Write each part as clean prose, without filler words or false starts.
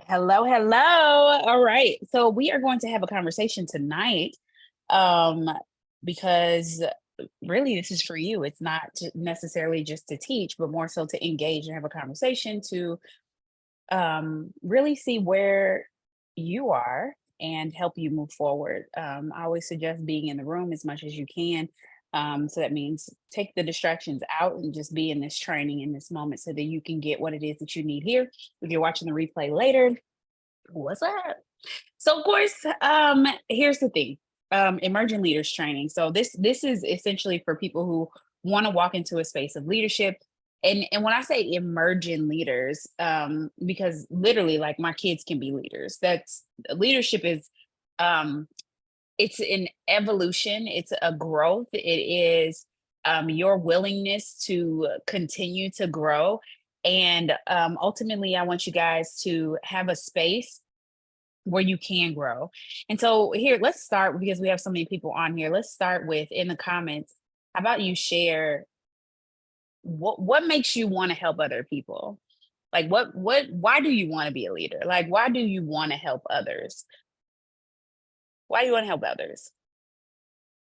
Hello, hello. All right. So we are going to have a conversation tonight um because really this is for you. It's not necessarily just to teach, but more so to engage and have a conversation to really see where you are and help you move forward. I always suggest being in the room as much as you can. So that means take the distractions out and just be in this training in this moment so that you can get what it is that you need here. If you're watching the replay later, what's up? So of course, here's the thing. Emerging leaders training. So this is essentially for people who want to walk into a space of leadership. And when I say emerging leaders, because literally like my kids can be leaders. That's leadership is um it's an evolution, it's a growth, it is your willingness to continue to grow. And ultimately, I want you guys to have a space where you can grow. And so here, let's start because we have so many people on here. Let's start with in the comments. How about you share what makes you want to help other people? Like what why do you want to be a leader? Like why do you want to help others? Why do you want to help others?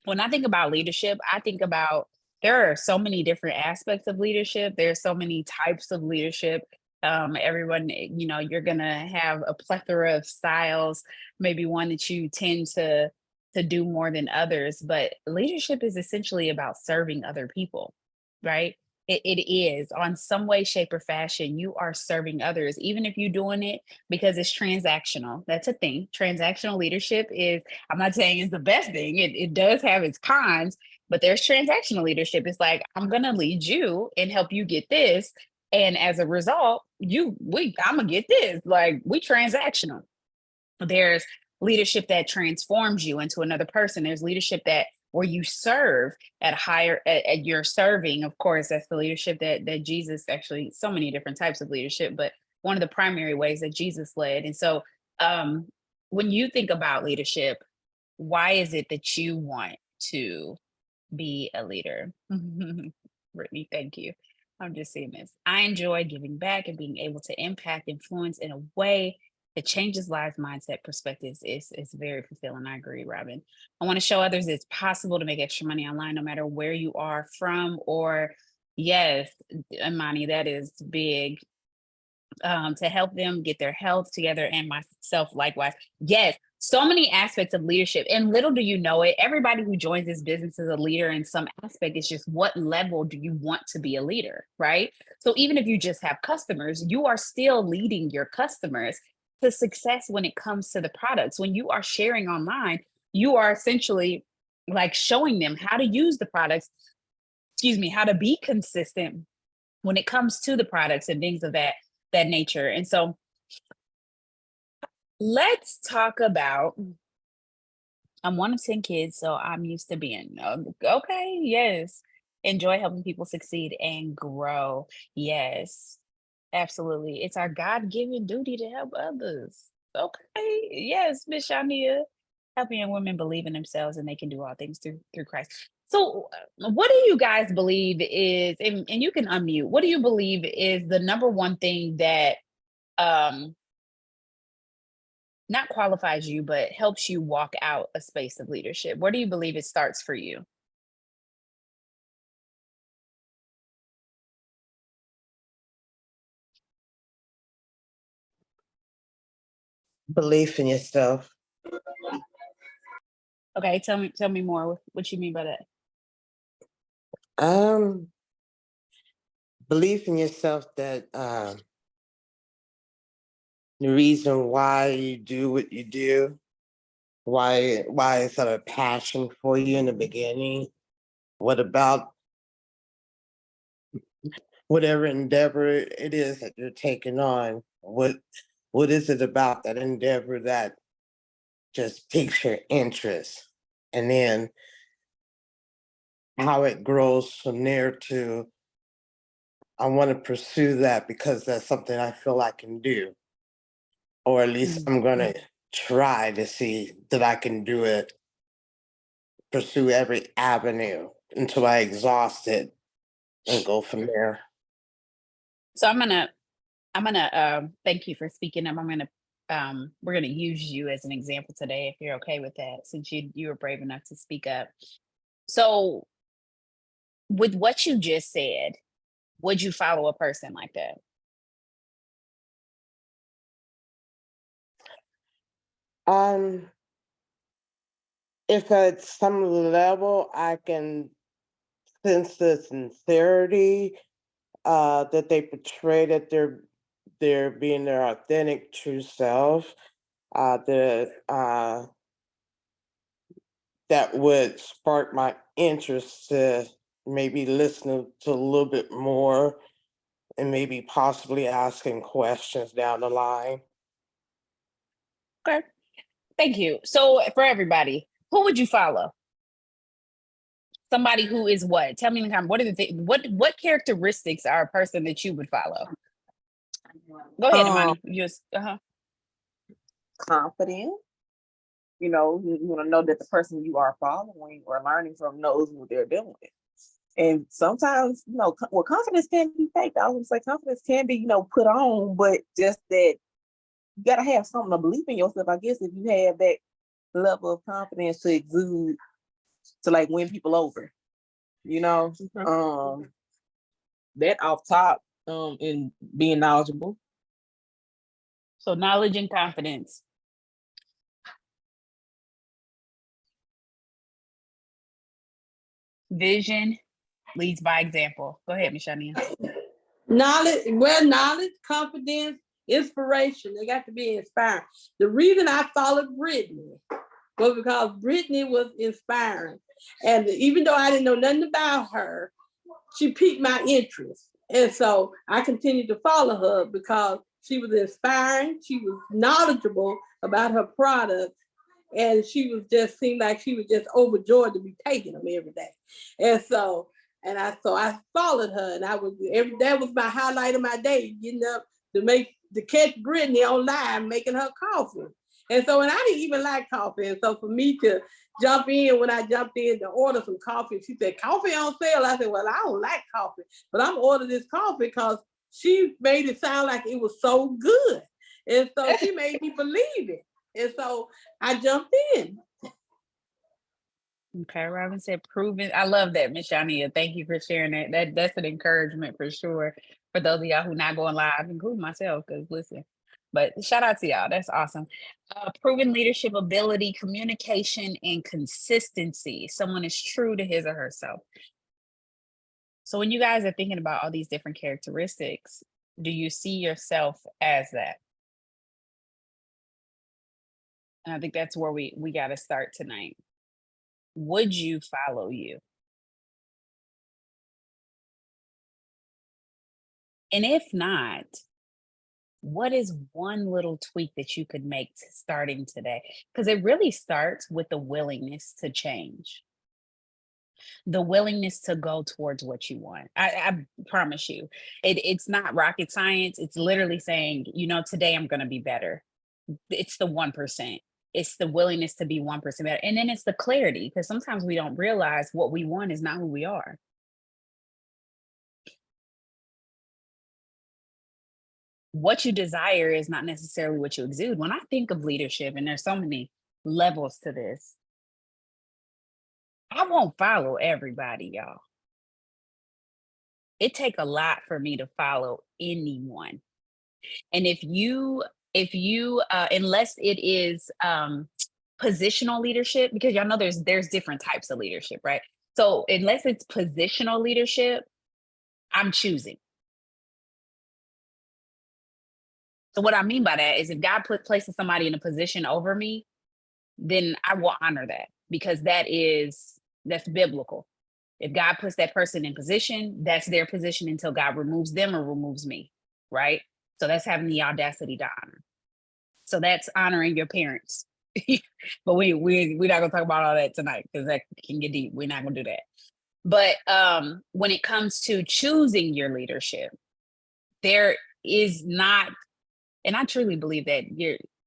When I think about leadership, I think about there are so many different aspects of leadership. There's so many types of leadership. Everyone, you're gonna have a plethora of styles, maybe one that you tend to do more than others. But leadership is essentially about serving other people, right? It is on some way, shape, or fashion. You are serving others, even if you're doing it because it's transactional. That's a thing. Transactional leadership is I'm not saying it's the best thing. It does have its cons, but there's transactional leadership. It's like, I'm gonna lead you and help you get this. And as a result, I'm gonna get this. Like we transactional. There's leadership that transforms you into another person. There's leadership that where you serve at your serving. Of course, that's the leadership that Jesus actually so many different types of leadership, but one of the primary ways that Jesus led. And so um when you think about leadership, why is it that you want to be a leader? Brittany, thank you. I'm just saying this. I enjoy giving back and being able to impact, influence in a way that changes lives, mindset, perspectives. Is very fulfilling. I agree, Robin. I want to show others it's possible to make extra money online, no matter where you are from. Or yes, Imani, that is big. To help them get their health together and myself likewise. Yes, so many aspects of leadership. And little do you know it, everybody who joins this business is a leader in some aspect. It's just what level do you want to be a leader, right? So even if you just have customers, you are still leading your customers to success when it comes to the products. When you are sharing online, you are essentially like showing them how to use the products, excuse me, how to be consistent when it comes to the products and things of that nature. And so let's talk about I'm one of 10 kids, so I'm used to being okay, yes. Enjoy helping people succeed and grow. Yes, absolutely. It's our God-given duty to help others. Okay. Yes, Miss Shania. Helping young women believe in themselves and they can do all things through Christ. So what do you guys believe is and you can unmute, what do you believe is the number one thing that um not qualifies you, but helps you walk out a space of leadership? Where do you believe it starts for you? Belief in yourself. Okay, tell me more. What you mean by that? Um, Belief in yourself that the reason why you do what you do, why it's a passion for you in the beginning. What about whatever endeavor it is that you're taking on? What is it about that endeavor that just piques your interest? And then how it grows from there to I want to pursue that because that's something I feel I can do. Or at least Mhm. I'm gonna try to see that I can do it, pursue every avenue until I exhaust it and go from there. So I'm gonna thank you for speaking up. I'm gonna we're going to use you as an example today, if you're okay with that, since you were brave enough to speak up. So, with what you just said, would you follow a person like that? Um, if at some level I can sense the sincerity that they portray, that they're being their authentic true self, that would spark my interest to maybe listen to a little bit more and maybe possibly asking questions down the line. Okay, thank you. So, for everybody, who would you follow? Somebody who is what? Tell me in the comment. What are the what characteristics are a person that you would follow? Go ahead, Um, Imani. You just Confident. You want to know that the person you are following or learning from knows what they're doing. And sometimes, confidence can be fake. I would say confidence can be, put on, but just that you gotta have something to believe in yourself. I guess if you have that level of confidence to exude to like win people over, you know, that off top, and being knowledgeable. So knowledge and confidence. Vision leads by example. Go ahead, Mishania. Knowledge, confidence, inspiration. They got to be inspired. The reason I followed Brittany was because Brittany was inspiring. And even though I didn't know nothing about her, she piqued my interest. And so I continued to follow her because she was inspiring. She was knowledgeable about her products. And she was just seemed like she was just overjoyed to be taking them every day. And so I followed her, and that was my highlight of my day, getting up to catch Brittany online making her coffee. And so, and I didn't even like coffee. And so for me to jump in, when I jumped in to order some coffee, she said, "Coffee on sale." I said, "Well, I don't like coffee, but I'm ordering this coffee because she made it sound like it was so good." And so she made me believe it. And so I jumped in. Okay, Robin said proven. I love that, Miss Shania. Thank you for sharing that. That's an encouragement for sure for those of y'all who not going live, including myself, because listen. But shout out to y'all. That's awesome. Proven leadership ability, communication, and consistency. Someone is true to his or herself. So when you guys are thinking about all these different characteristics, do you see yourself as that? And I think that's where we got to start tonight. Would you follow you? And if not, what is one little tweak that you could make starting today? Because it really starts with the willingness to change, the willingness to go towards what you want. I promise you, it's not rocket science. It's literally saying, today I'm going to be better. It's the 1%. It's the willingness to be 1% better. And then it's the clarity, because sometimes we don't realize what we want is not who we are. What you desire is not necessarily what you exude. When I think of leadership, and there's so many levels to this, I won't follow everybody, y'all. It take a lot for me to follow anyone. And if you unless it is positional leadership, because y'all know there's different types of leadership, right? So unless it's positional leadership, I'm choosing. So what I mean by that is if God places somebody in a position over me, then I will honor that, because that's biblical. If God puts that person in position, that's their position until God removes them or removes me, right? So that's having the audacity to honor. So that's honoring your parents. But we're not gonna talk about all that tonight, because that can get deep. We're not gonna do that. But when it comes to choosing your leadership, there is not, and I truly believe that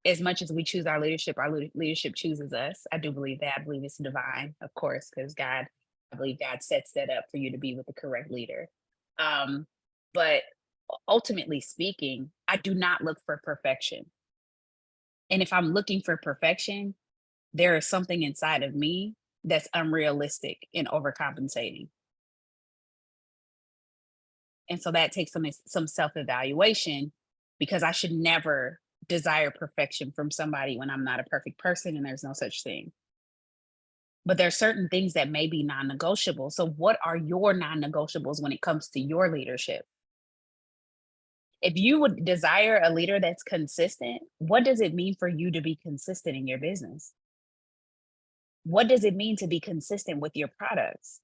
as much as we choose our leadership chooses us. I do believe that. I believe it's divine, of course, because I believe God sets that up for you to be with the correct leader. But ultimately speaking, I do not look for perfection. And if I'm looking for perfection, there is something inside of me that's unrealistic and overcompensating. And so that takes some self-evaluation, because I should never desire perfection from somebody when I'm not a perfect person and there's no such thing. But there are certain things that may be non-negotiable. So what are your non-negotiables when it comes to your leadership? If you would desire a leader that's consistent, what does it mean for you to be consistent in your business? What does it mean to be consistent with your products?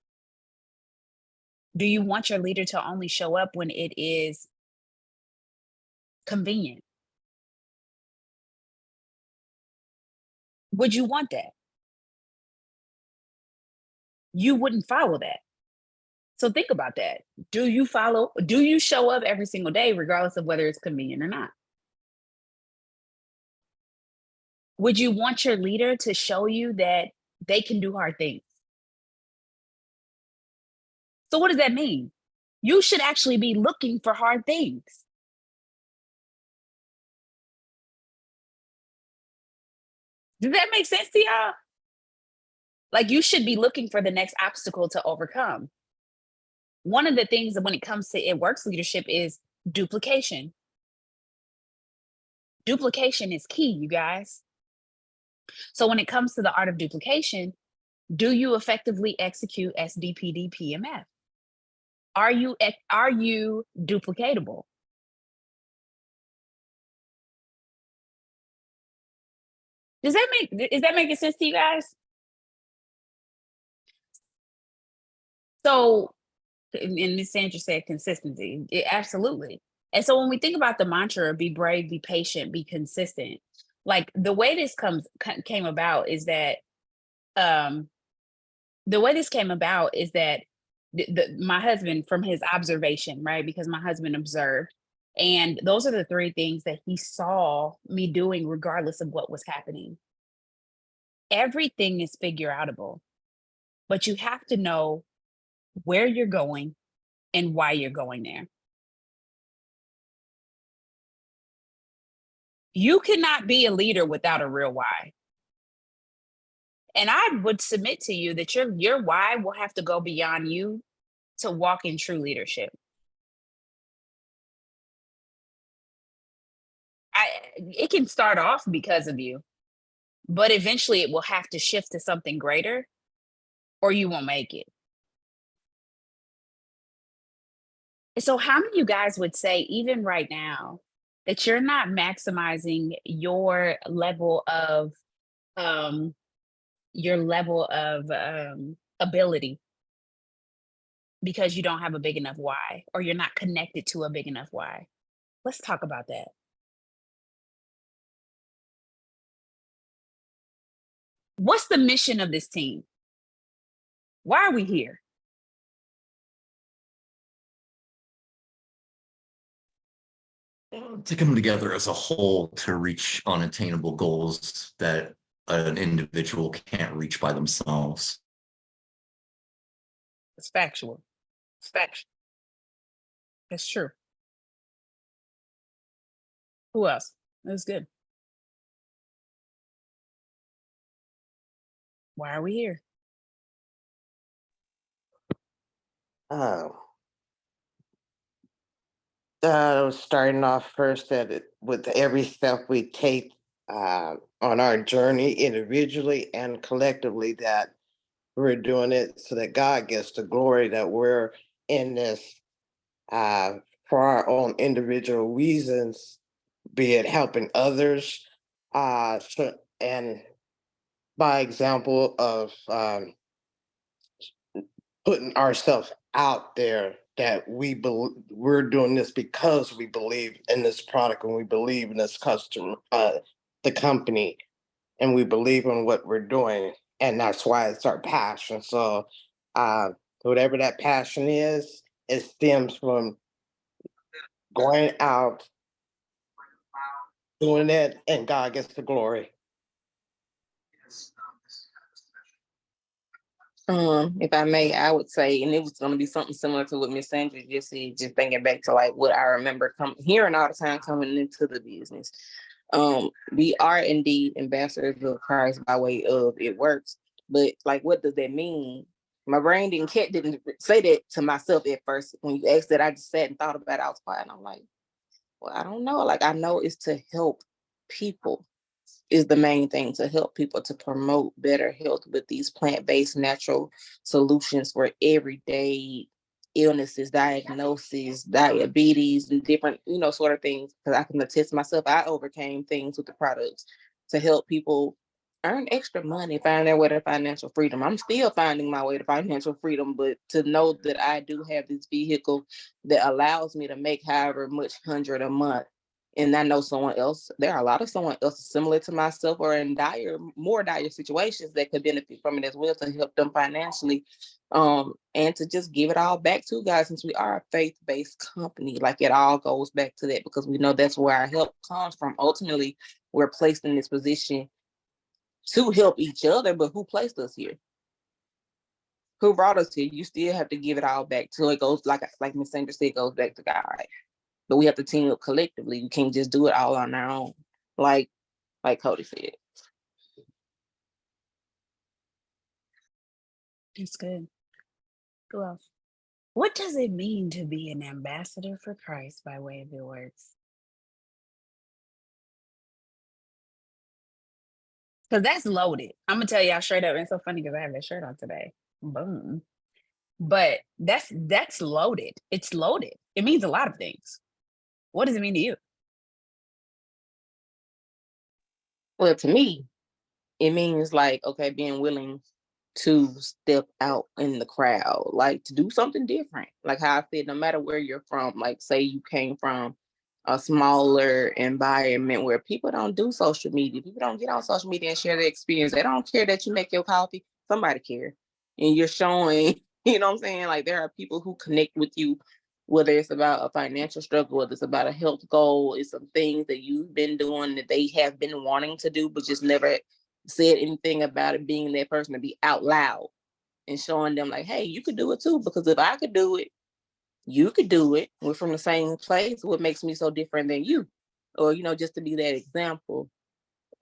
Do you want your leader to only show up when it is convenient? Would you want that? You wouldn't follow that. So think about that. Do you show up every single day, regardless of whether it's convenient or not? Would you want your leader to show you that they can do hard things? So what does that mean? You should actually be looking for hard things. Does that make sense to y'all? Like, you should be looking for the next obstacle to overcome. One of the things that when it comes to It Works leadership is duplication. Duplication is key, you guys. So when it comes to the art of duplication, do you effectively execute SDPD PMF? Are you duplicatable? Is that making sense to you guys? So, and Ms. Sandra said consistency. Absolutely. And so when we think about the mantra, be brave, be patient, be consistent, like the way this came about is that my husband, from his observation, right? Because my husband observed, and those are the three things that he saw me doing regardless of what was happening. Everything is figure outable, but you have to know where you're going and why you're going there. You cannot be a leader without a real why. And I would submit to you that your why will have to go beyond you to walk in true leadership. It can start off because of you, but eventually it will have to shift to something greater, or you won't make it. And so how many of you guys would say, even right now, that you're not maximizing your level of ability because you don't have a big enough why, or you're not connected to a big enough why? Let's talk about that. What's the mission of this team? Why are we here? To come together as a whole to reach unattainable goals that an individual can't reach by themselves. It's factual. It's factual. That's true. Who else? That's good. Why are we here? Starting off first with every step we take on our journey individually and collectively, that we're doing it so that God gets the glory, that we're in this for our own individual reasons, be it helping others, and by example of putting ourselves out there, that we're doing this because we believe in this product and we believe in this customer, the company, and we believe in what we're doing, and that's why it's our passion. So whatever that passion is, it stems from going out, doing it, and God gets the glory. If I may, I would say, and it was going to be something similar to what Miss Sandra just said, just thinking back to like what I remember hearing all the time coming into the business. We are indeed ambassadors of Christ by way of it works. But like, what does that mean? My brain didn't say that to myself at first. When you asked that, I just sat and thought about it. I was quiet and I'm like, well, I don't know. Like, I know it's to help people is the main thing, to help people to promote better health with these plant-based natural solutions for everyday illnesses, diagnoses, diabetes, and different, sort of things. Because I can attest myself, I overcame things with the products to help people earn extra money, find their way to financial freedom. I'm still finding my way to financial freedom, but to know that I do have this vehicle that allows me to make however much hundred a month. And I know someone else, there are a lot of someone else similar to myself or in more dire situations that could benefit from it as well, to help them financially. And to just give it all back to guys, since we are a faith-based company, like it all goes back to that, because we know that's where our help comes from. Ultimately, we're placed in this position to help each other, but who placed us here? Who brought us here? You still have to give it all back till it goes, like Ms. Sandra said, it goes back to God. But we have to team up collectively. We can't just do it all on our own, like Cody said. It's good. Who else? What does it mean to be an ambassador for Christ by way of your words? Because that's loaded. I'm gonna tell y'all straight up. And it's so funny because I have that shirt on today. Boom. But that's loaded. It's loaded. It means a lot of things. What does it mean to you? Well, to me, it means like, okay, being willing to step out in the crowd, like to do something different. Like how I said, no matter where you're from, like say you came from a smaller environment where people don't do social media, people don't get on social media and share their experience. They don't care that you make your coffee. Somebody care. And you're showing, you know what I'm saying? Like there are people who connect with you, whether it's about a financial struggle, whether it's about a health goal, it's some things that you've been doing that they have been wanting to do, but just never said anything about it, being that person to be out loud and showing them like, hey, you could do it too, because if I could do it, you could do it. We're from the same place. What makes me so different than you? Or, just to be that example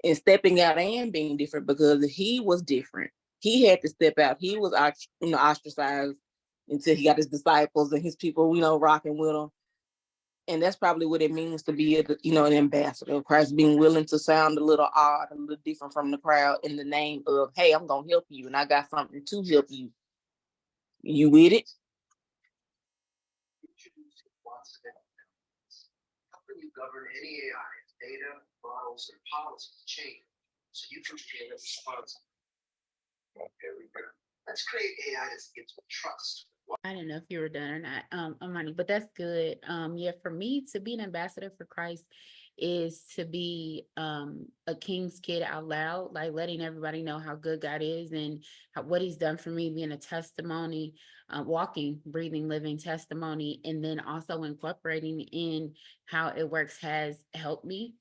and stepping out and being different, because he was different. He had to step out. He was, ostracized until he got his disciples and his people, rocking with him. And that's probably what it means to be, an ambassador of Christ, being willing to sound a little odd, a little different from the crowd in the name of, hey, I'm going to help you and I got something to help you. You with it? How can you govern any AI if data, models, and policies change so you can be responsible? There we go. Let's create AI that gives trust. I don't know if you were done or not, Amani, but that's good. Yeah, for me to be an ambassador for Christ is to be a king's kid out loud, like letting everybody know how good God is and what he's done for me, being a testimony, walking, breathing, living testimony, and then also incorporating in how it works has helped me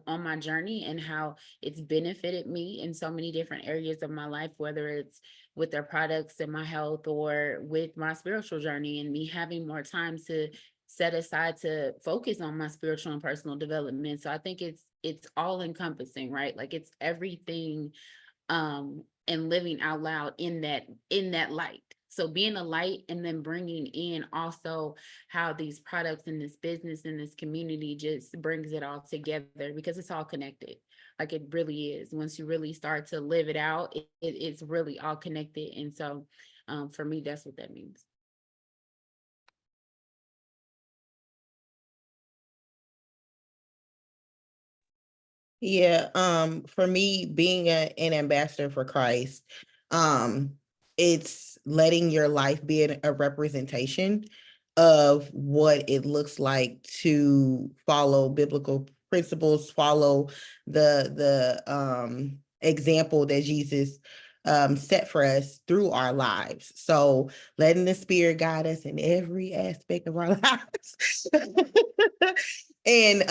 on my journey and how it's benefited me in so many different areas of my life, whether it's with their products and my health or with my spiritual journey and me having more time to set aside to focus on my spiritual and personal development. So I think it's all encompassing, right? Like it's everything and living out loud in that light. So being a light and then bringing in also how these products and this business and this community just brings it all together, because it's all connected. Like it really is. Once you really start to live it out, it's really all connected. And so for me, that's what that means. Yeah, for me, being an ambassador for Christ, it's letting your life be a representation of what it looks like to follow biblical principles, follow the example that Jesus set for us through our lives. So letting the Spirit guide us in every aspect of our lives. And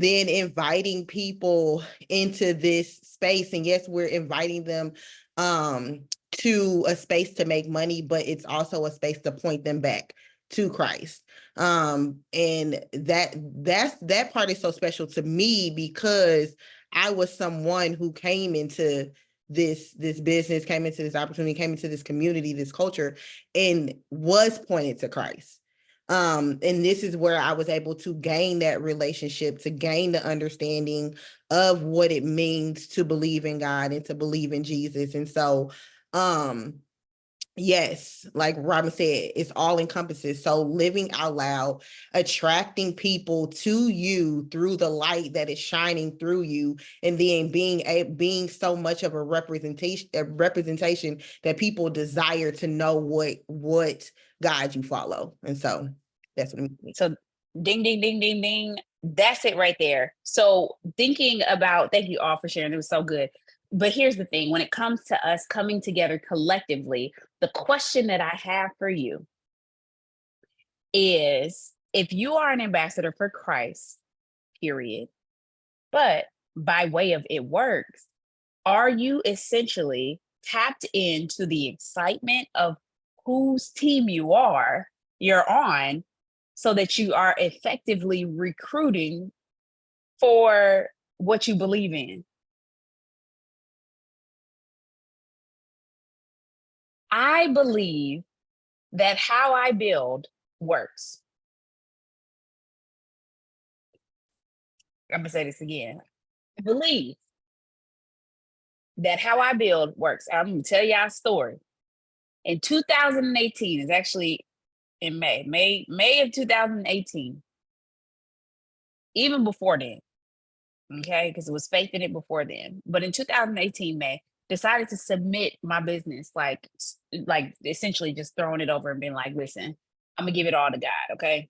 then inviting people into this space. And yes, we're inviting them to a space to make money, but it's also a space to point them back to Christ. And that part is so special to me because I was someone who came into this business, came into this opportunity, came into this community, this culture, and was pointed to Christ. And this is where I was able to gain that relationship, to gain the understanding of what it means to believe in God and to believe in Jesus. And so, yes, like Robin said, it's all encompasses. So living out loud, attracting people to you through the light that is shining through you, and then being so much of a representation that people desire to know what God you follow. And so that's what I mean. So ding, ding, ding, ding, ding. That's it right there. So thinking about, thank you all for sharing. It was so good. But here's the thing, when it comes to us coming together collectively, the question that I have for you is, if you are an ambassador for Christ, period, but by way of it works, are you essentially tapped into the excitement of whose team you're on, so that you are effectively recruiting for what you believe in? I believe that how I build works. I'm gonna say this again. I believe that how I build works. I'm gonna tell y'all a story. In 2018, it's actually in May of 2018. Even before then, okay, because it was faith in it before then. But in 2018, May, decided to submit my business, like essentially just throwing it over and being like, listen, I'm gonna give it all to God, okay?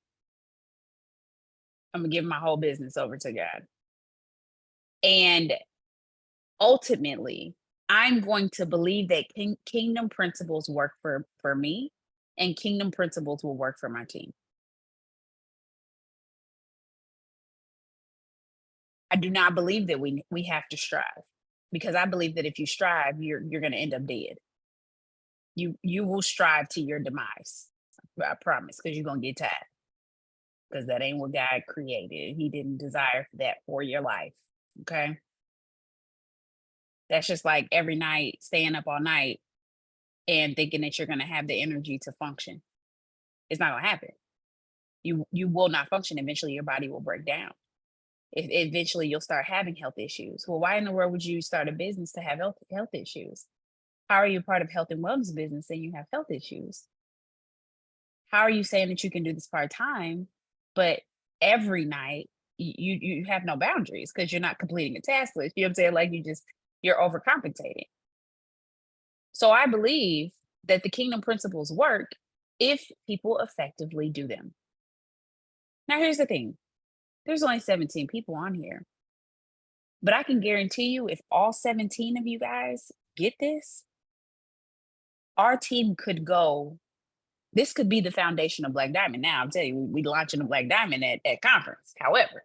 I'm gonna give my whole business over to God. And ultimately, I'm going to believe that kingdom principles work for me, and kingdom principles will work for my team. I do not believe that we have to strive, because I believe that if you strive, you're going to end up dead. You will strive to your demise. I promise, because you're going to get tired, because that ain't what God created. He didn't desire that for your life. Okay. That's just like every night staying up all night and thinking that you're going to have the energy to function. It's not going to happen. You will not function. Eventually your body will break down. Eventually you'll start having health issues. Well, why in the world would you start a business to have health issues? How are you part of health and wellness business and you have health issues? How are you saying that you can do this part-time, but every night you have no boundaries because you're not completing a task list? You know what I'm saying? Like you're overcompensating. So I believe that the kingdom principles work if people effectively do them. Now, here's the thing. There's only 17 people on here, but I can guarantee you, if all 17 of you guys get this, our team could go. This could be the foundation of Black Diamond. Now, I'm telling you, we launching a Black Diamond at conference. However,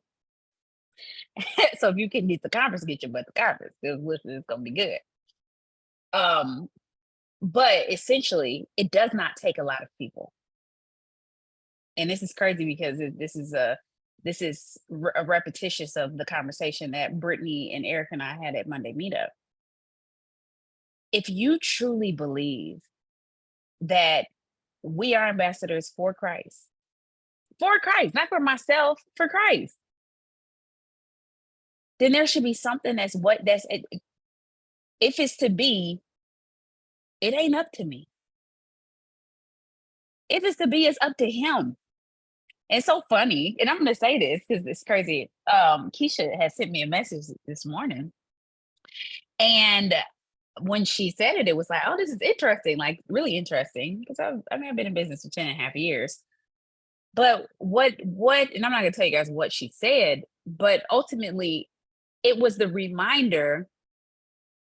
so if you can get the conference, get your butt to conference. It's gonna be good. But essentially, it does not take a lot of people. And this is crazy because this is a repetitious of the conversation that Brittany and Eric and I had at Monday Meetup. If you truly believe that we are ambassadors for Christ, not for myself, for Christ, then there should be something if it's to be, it ain't up to me. If it's to be, it's up to him. It's so funny, and I'm going to say this because it's crazy. Keisha has sent me a message this morning, and when she said it, it was like, oh, this is interesting, like really interesting, because I've been in business for 10 and a half years. But what, and I'm not going to tell you guys what she said, but ultimately it was the reminder,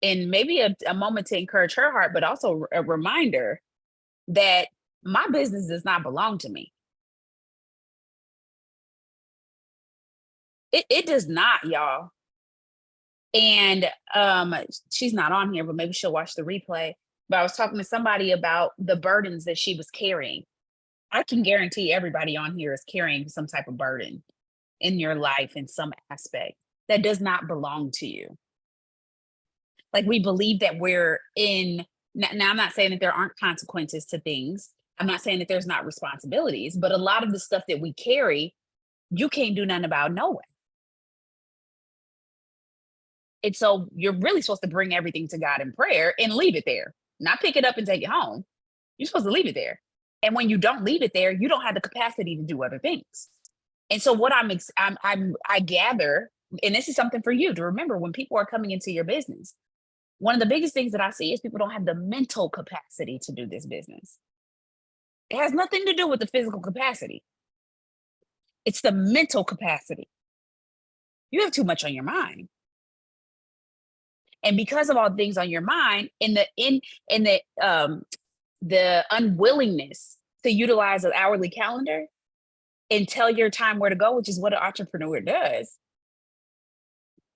and maybe a moment to encourage her heart, but also a reminder that my business does not belong to me. It does not, y'all. And she's not on here, but maybe she'll watch the replay. But I was talking to somebody about the burdens that she was carrying. I can guarantee everybody on here is carrying some type of burden in your life in some aspect that does not belong to you. Like we believe that we're in, now I'm not saying that there aren't consequences to things. I'm not saying that there's not responsibilities, but a lot of the stuff that we carry, you can't do nothing about knowing. And so you're really supposed to bring everything to God in prayer and leave it there, not pick it up and take it home. You're supposed to leave it there. And when you don't leave it there, you don't have the capacity to do other things. And so what I gather, and this is something for you to remember when people are coming into your business. One of the biggest things that I see is people don't have the mental capacity to do this business. It has nothing to do with the physical capacity. It's the mental capacity. You have too much on your mind. And because of all the things on your mind, the unwillingness to utilize an hourly calendar and tell your time where to go, which is what an entrepreneur does,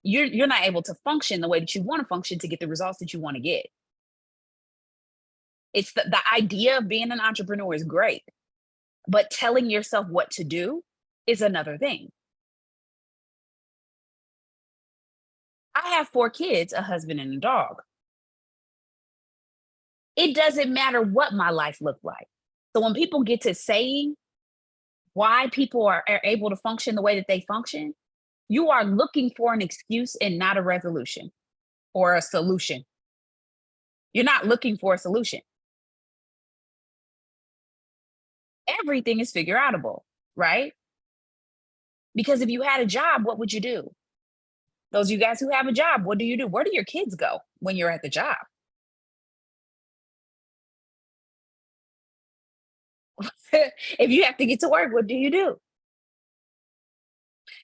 you're not able to function the way that you want to function to get the results that you want to get. It's the idea of being an entrepreneur is great, but telling yourself what to do is another thing. I have 4 kids, a husband, and a dog. It doesn't matter what my life looked like. So when people get to saying why people are able to function the way that they function, you are looking for an excuse and not a resolution or a solution. You're not looking for a solution. Everything is figure outable, right? Because if you had a job, what would you do? Those of you guys who have a job, what do you do? Where do your kids go when you're at the job? If you have to get to work, what do you do?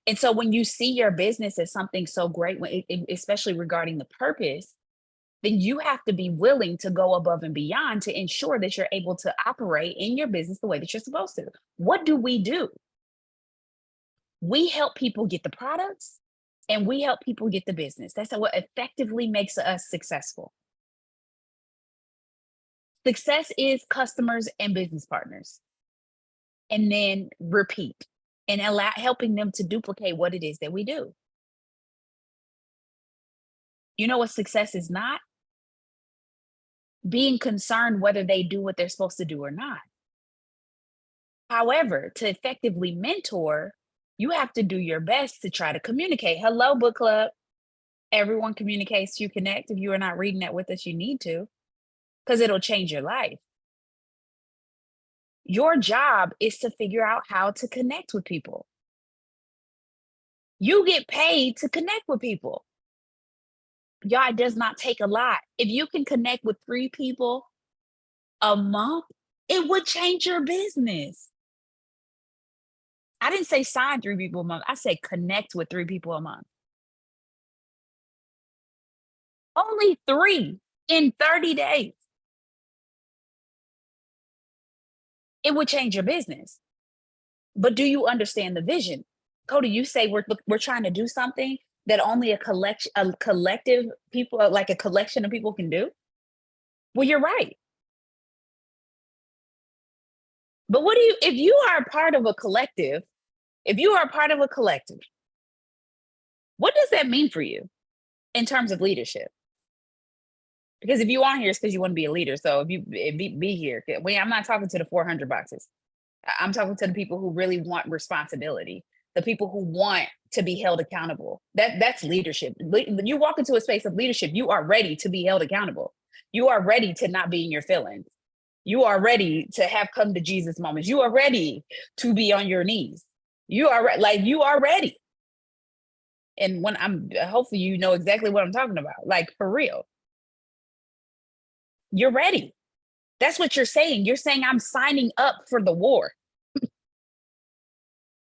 And so when you see your business as something so great, especially regarding the purpose, then you have to be willing to go above and beyond to ensure that you're able to operate in your business the way that you're supposed to. What do? We help people get the products and we help people get the business. That's what effectively makes us successful. Success is customers and business partners. And then repeat and helping them to duplicate what it is that we do. You know what success is not? Being concerned whether they do what they're supposed to do or not. However, to effectively mentor, you have to do your best to try to communicate. Hello, book club. Everyone communicates, you connect. If you are not reading that with us, you need to, because it'll change your life. Your job is to figure out how to connect with people. You get paid to connect with people. Y'all, it does not take a lot. If you can connect with 3 people a month, it would change your business. I didn't say sign 3 people a month. I said connect with 3 people a month. Only 3 in 30 days. It would change your business. But do you understand the vision? Cody, you say we're trying to do something that only a collective people, like a collection of people can do. Well, you're right. But if you are a part of a collective, what does that mean for you in terms of leadership? Because if you are here, it's because you want to be a leader. So if you be here, I'm not talking to the 400 boxes. I'm talking to the people who really want responsibility, the people who want to be held accountable. That's leadership. When you walk into a space of leadership, you are ready to be held accountable. You are ready to not be in your feelings. You are ready to have come to Jesus moments. You are ready to be on your knees. You are ready. And when hopefully you know exactly what I'm talking about, like for real. You're ready. That's what you're saying. You're saying I'm signing up for the war.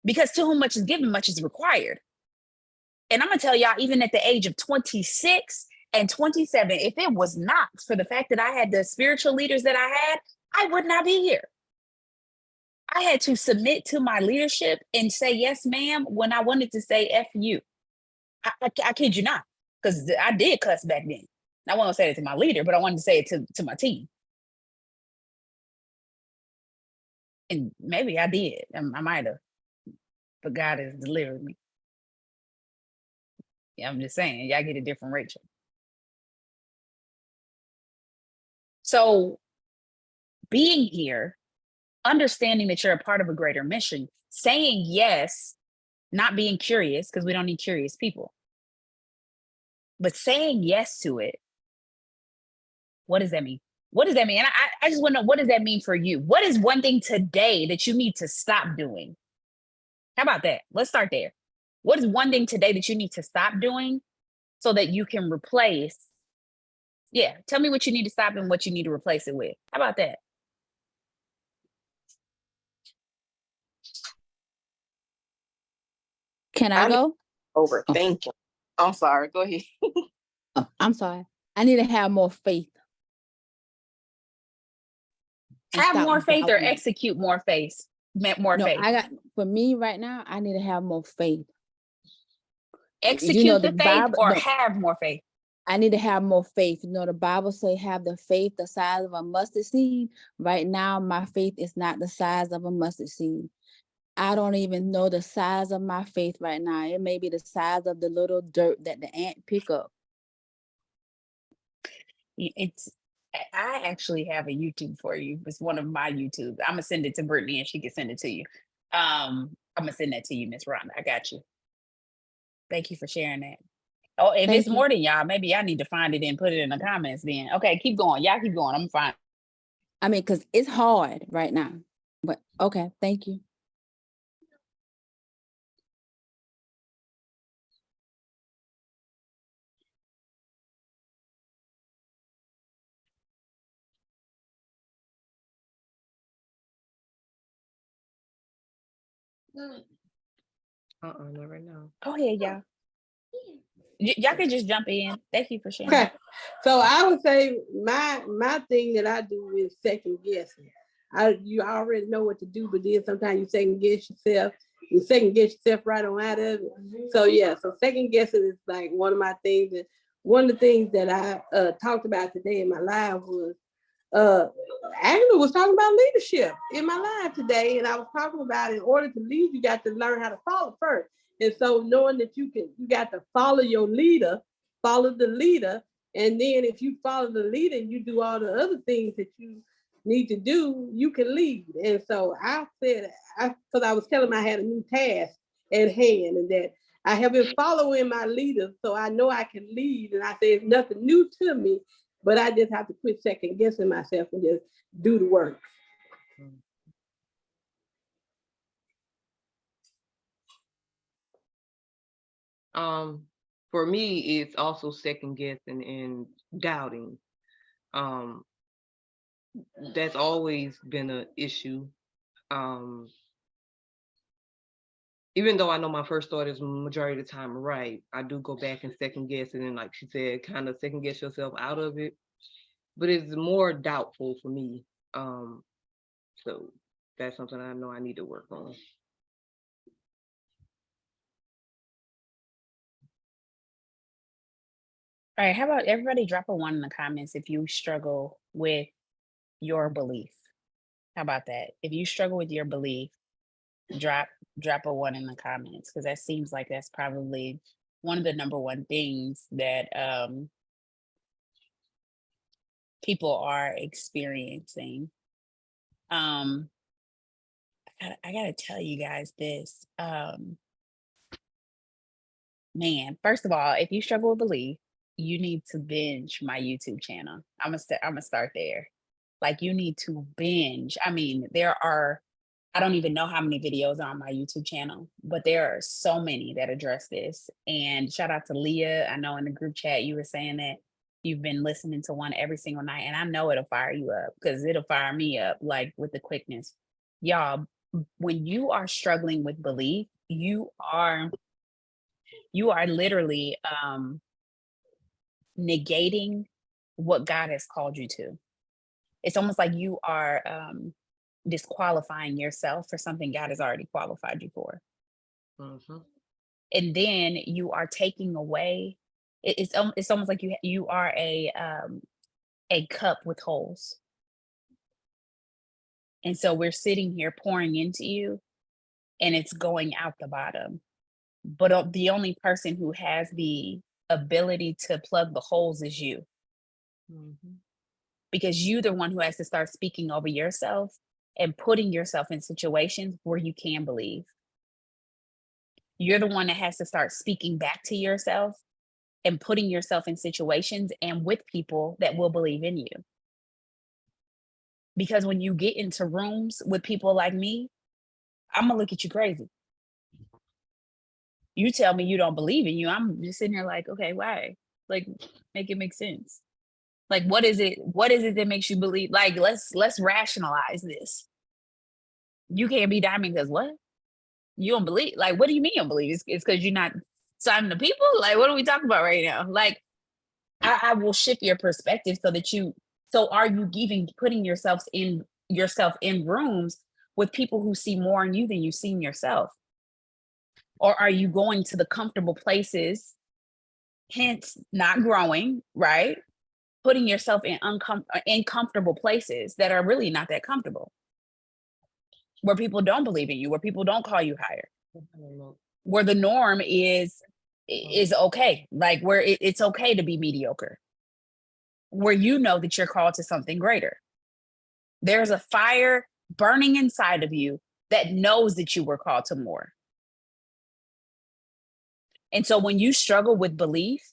Because to whom much is given, much is required. And I'm gonna tell y'all, even at the age of 26 and 27, if it was not for the fact that I had the spiritual leaders that I had, I would not be here. I had to submit to my leadership and say, yes, ma'am, when I wanted to say F you. I kid you not, because I did cuss back then. I wasn't gonna say it to my leader, but I wanted to say it to my team. And maybe I did. I might have, but God has delivered me. Yeah, I'm just saying, y'all get a different Rachel. So being here, understanding that you're a part of a greater mission, saying yes, not being curious, because we don't need curious people, but saying yes to it. What does that mean? What does that mean? And I just want to know, what does that mean for you? What is one thing today that you need to stop doing? How about that? Let's start there. What is one thing today that you need to stop doing so that you can replace? Yeah, tell me what you need to stop and what you need to replace it with. How about that? Can I I need go? overthinking. I'm sorry. Go ahead. Oh, I'm sorry. I need to have more faith. and Have stop more faith or doubting. execute more faith. More No, faith. for me right now, I need to have more faith. Execute the the faith Bible, or no, have more faith. I need to have more faith. The Bible say have the faith the size of a mustard seed. Right now, my faith is not the size of a mustard seed. I don't even know the size of my faith right now. It may be the size of the little dirt that the ant pick up. It's I actually have a YouTube for you. It's one of my YouTubes. I'm gonna send it to Brittany and she can send it to you. I'm gonna send that to you, Miss Rhonda. I got you. Thank you for sharing that. Oh, if Thank it's you. more than y'all, maybe I need to find it and put it in the comments then. Okay, keep going. Y'all keep going. I'm fine. I mean, because it's hard right now. But okay, thank you. Never know. Go ahead, y'all. Y'all can just jump in. Thank you for sharing. Okay, so I would say my thing that I do is second guessing. You already know what to do, but then sometimes you second guess yourself. You second guess yourself right on out of it. So yeah, so second guessing is like one of my things. And one of the things that I talked about today in my live was Agnew was talking about leadership in my live today, and I was talking about in order to lead, you got to learn how to follow first. And so knowing that you got to follow your leader, follow the leader, and then if you follow the leader and you do all the other things that you need to do, you can lead. And so I said, because I was telling him I had a new task at hand and that I have been following my leaders, so I know I can lead. And I said, it's nothing new to me, but I just have to quit second guessing myself and just do the work. For me, it's also second guessing and doubting. That's always been an issue. Even though I know my first thought is majority of the time right, I do go back and second guess it, and like she said, kind of second guess yourself out of it. But it's more doubtful for me. So that's something I know I need to work on. All right, how about everybody drop a 1 in the comments if you struggle with your belief? How about that? If you struggle with your belief, drop a 1 in the comments, because that seems like that's probably one of the number one things that people are experiencing. I gotta tell you guys this. Man, first of all, if you struggle with belief, you need to binge my YouTube channel. I'm gonna start there. Like, you need to binge. I mean, I don't even know how many videos are on my YouTube channel, but there are so many that address this. And shout out to Leah. I know in the group chat you were saying that you've been listening to one every single night, and I know it'll fire you up, because it'll fire me up like with the quickness. Y'all, when you are struggling with belief, you are literally negating what God has called you to. It's almost like you are disqualifying yourself for something God has already qualified you for. Mhm. And then you are taking away. It's almost like you are a cup with holes, And so we're sitting here pouring into you and it's going out the bottom. But the only person who has the ability to plug the holes is you, because you're the one who has to start speaking over yourself and putting yourself in situations where you can believe. You're the one that has to start speaking back to yourself and putting yourself in situations and with people that will believe in you. Because when you get into rooms with people like me, I'm gonna look at you crazy. You tell me you don't believe in you, I'm just sitting here like, okay, why? Like, make it make sense. Like, what is it that makes you believe? Like, let's rationalize this. You can't be Diamond because what? You don't believe? Like, what do you mean you don't believe? It's because you're not signing the people? Like, what are we talking about right now? Like, I will shift your perspective so are you even putting yourself in rooms with people who see more in you than you see in yourself? Or are you going to the comfortable places, hence not growing, right? Putting yourself in uncomfortable places that are really not that comfortable, where people don't believe in you, where people don't call you higher, where the norm is okay, like where it's okay to be mediocre, where you know that you're called to something greater. There's a fire burning inside of you that knows that you were called to more. And so when you struggle with belief,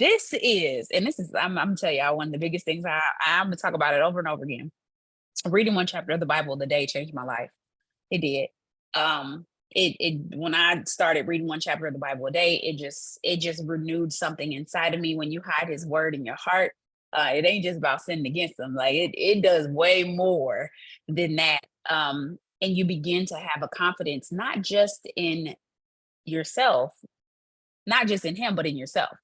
this is, I'm gonna tell y'all, one of the biggest things I'm gonna talk about it over and over again. Reading one chapter of the Bible a day changed my life. It did. When I started reading one chapter of the Bible a day, it just renewed something inside of me. When you hide his word in your heart, it ain't just about sinning against him. Like it does way more than that. And you begin to have a confidence, not just in yourself, not just in him, but in yourself.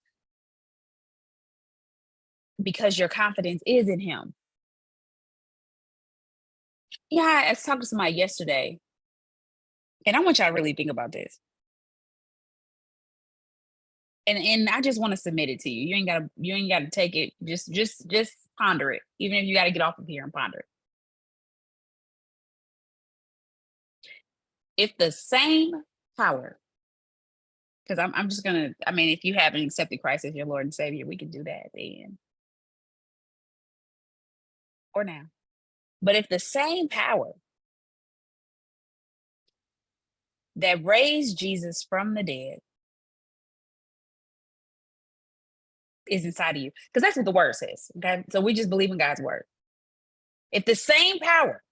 Because your confidence is in him. Yeah, I was talking to somebody yesterday, and I want y'all to really think about this. And I just want to submit it to you. You ain't gotta take it. Just ponder it. Even if you gotta get off of here and ponder it. If the same power, because I'm just gonna, I mean, if you haven't accepted Christ as your Lord and Savior, we can do that then. Or now. But if the same power that raised Jesus from the dead is inside of you, because that's what the word says. Okay. So we just believe in God's word. If the same power,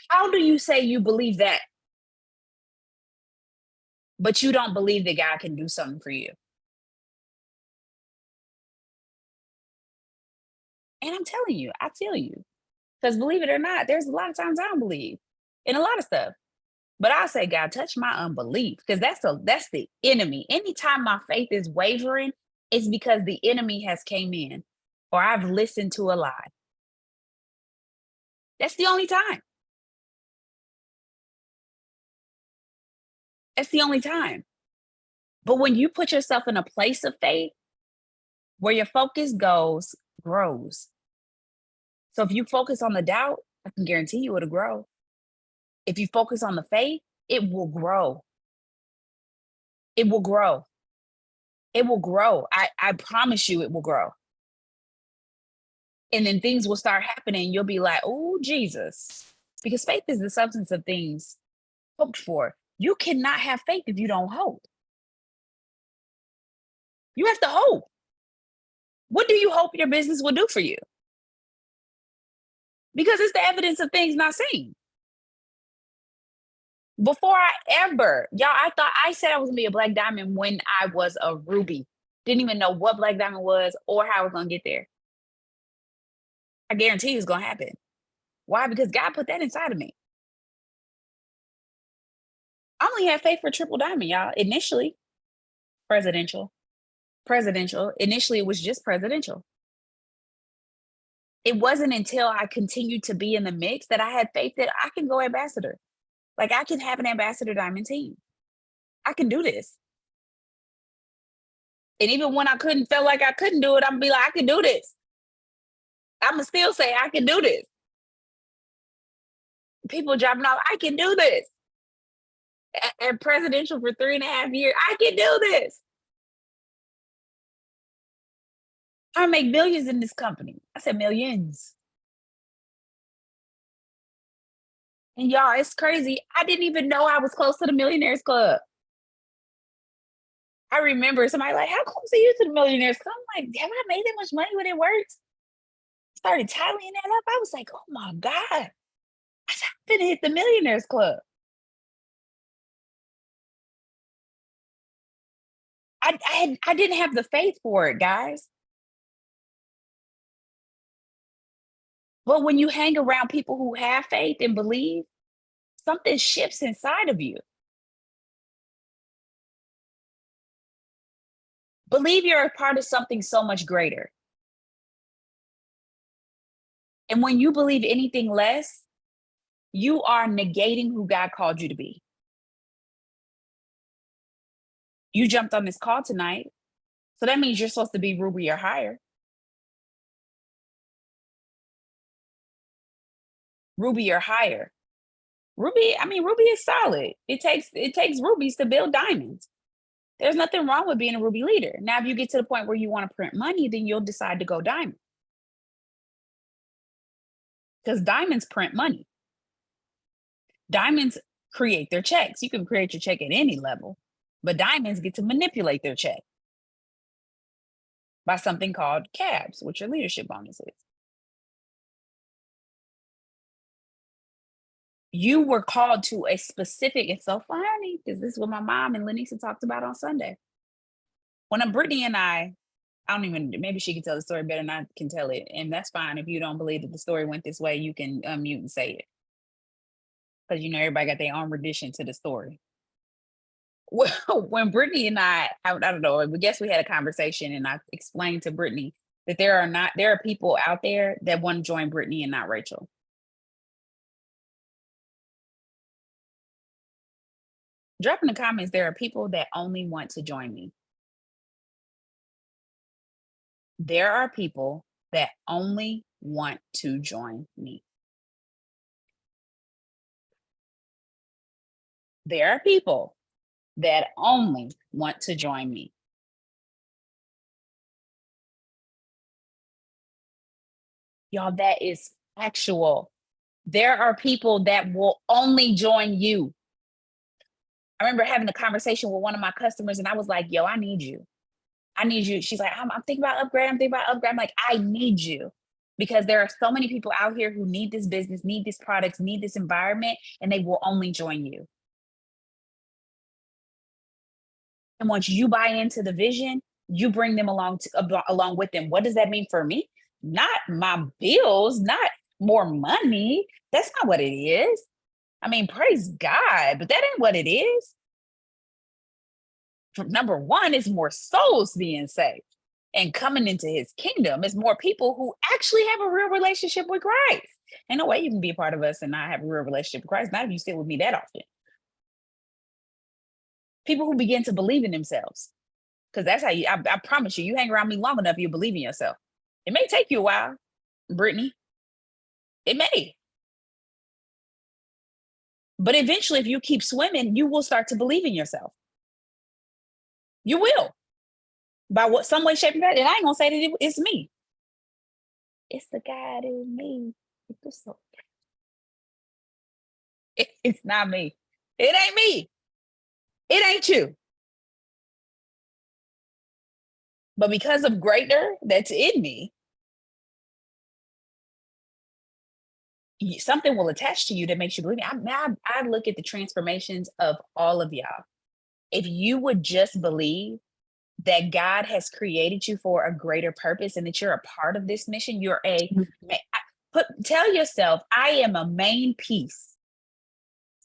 how do you say you believe that, but you don't believe that God can do something for you? And I'm telling you, I feel you. Because believe it or not, there's a lot of times I don't believe in a lot of stuff. But I'll say, God, touch my unbelief, because that's the enemy. Anytime my faith is wavering, it's because the enemy has came in or I've listened to a lie. That's the only time. That's the only time. But when you put yourself in a place of faith, where your focus grows. So if you focus on the doubt, I can guarantee you it'll grow. If you focus on the faith, it will grow. It will grow. It will grow. I promise you it will grow. And then things will start happening. You'll be like, oh, Jesus. Because faith is the substance of things hoped for. You cannot have faith if you don't hope. You have to hope. What do you hope your business will do for you? Because it's the evidence of things not seen. Before I thought I said I was gonna be a Black Diamond when I was a Ruby. Didn't even know what Black Diamond was or how I was gonna get there. I guarantee it's gonna happen. Why? Because God put that inside of me. I only had faith for Triple Diamond, y'all. Initially, presidential. Initially, it was just presidential. It wasn't until I continued to be in the mix that I had faith that I can go ambassador. Like I can have an ambassador diamond team. I can do this. And even when I felt like I couldn't do it, I'm gonna be like, I can do this. I'm gonna still say I can do this. People dropping off, I can do this. At presidential for 3.5 years, I can do this. I make millions in this company. I said millions. And y'all, it's crazy. I didn't even know I was close to the Millionaires Club. I remember somebody like, how close are you to the Millionaires Club? I'm like, have I made that much money when it works? Started tallying that up. I was like, oh my God. I said, I'm gonna hit the Millionaires Club. I didn't have the faith for it, guys. But when you hang around people who have faith and believe, something shifts inside of you. Believe you're a part of something so much greater. And when you believe anything less, you are negating who God called you to be. You jumped on this call tonight, so that means you're supposed to be Ruby or higher. Ruby or higher. Ruby is solid. It takes rubies to build diamonds. There's nothing wrong with being a Ruby leader. Now, if you get to the point where you want to print money, then you'll decide to go diamond. Because diamonds print money. Diamonds create their checks. You can create your check at any level, but diamonds get to manipulate their check by something called cabs, which are leadership bonuses. You were called to a specific, it's so funny, because this is what my mom and Lenisa talked about on Sunday. When Brittany and I don't even, maybe she can tell the story better than I can tell it. And that's fine. If you don't believe that the story went this way, you can unmute and say it. Because everybody got their own rendition to the story. Well, when Brittany and I don't know, I guess we had a conversation and I explained to Brittany that there are people out there that want to join Brittany and not Rachel. Drop in the comments, there are people that only want to join me. There are people that only want to join me. There are people that only want to join me. Y'all, that is actual. There are people that will only join you. I remember having a conversation with one of my customers and I was like, yo, I need you. I need you. She's like, I'm thinking about upgrade. I'm like, I need you. Because there are so many people out here who need this business, need these products, need this environment, and they will only join you. And once you buy into the vision, you bring them along with them. What does that mean for me? Not my bills, not more money. That's not what it is. I mean, praise God, but that ain't what it is. Number one is more souls being saved and coming into his kingdom. Is more people who actually have a real relationship with Christ. Ain't no way you can be a part of us and not have a real relationship with Christ. Not if you sit with me that often. People who begin to believe in themselves. Because that's how I promise you hang around me long enough, you believe in yourself. It may take you a while, Brittany. It may. But eventually, if you keep swimming, you will start to believe in yourself. You will. By some way, shape, and form. And I ain't gonna say that it's me. It's the God in me. It's not me. It ain't me. It ain't you. But because of greater that's in me, something will attach to you that makes you believe. I look at the transformations of all of y'all. If you would just believe that God has created you for a greater purpose and that you're a part of this mission, tell yourself, I am a main piece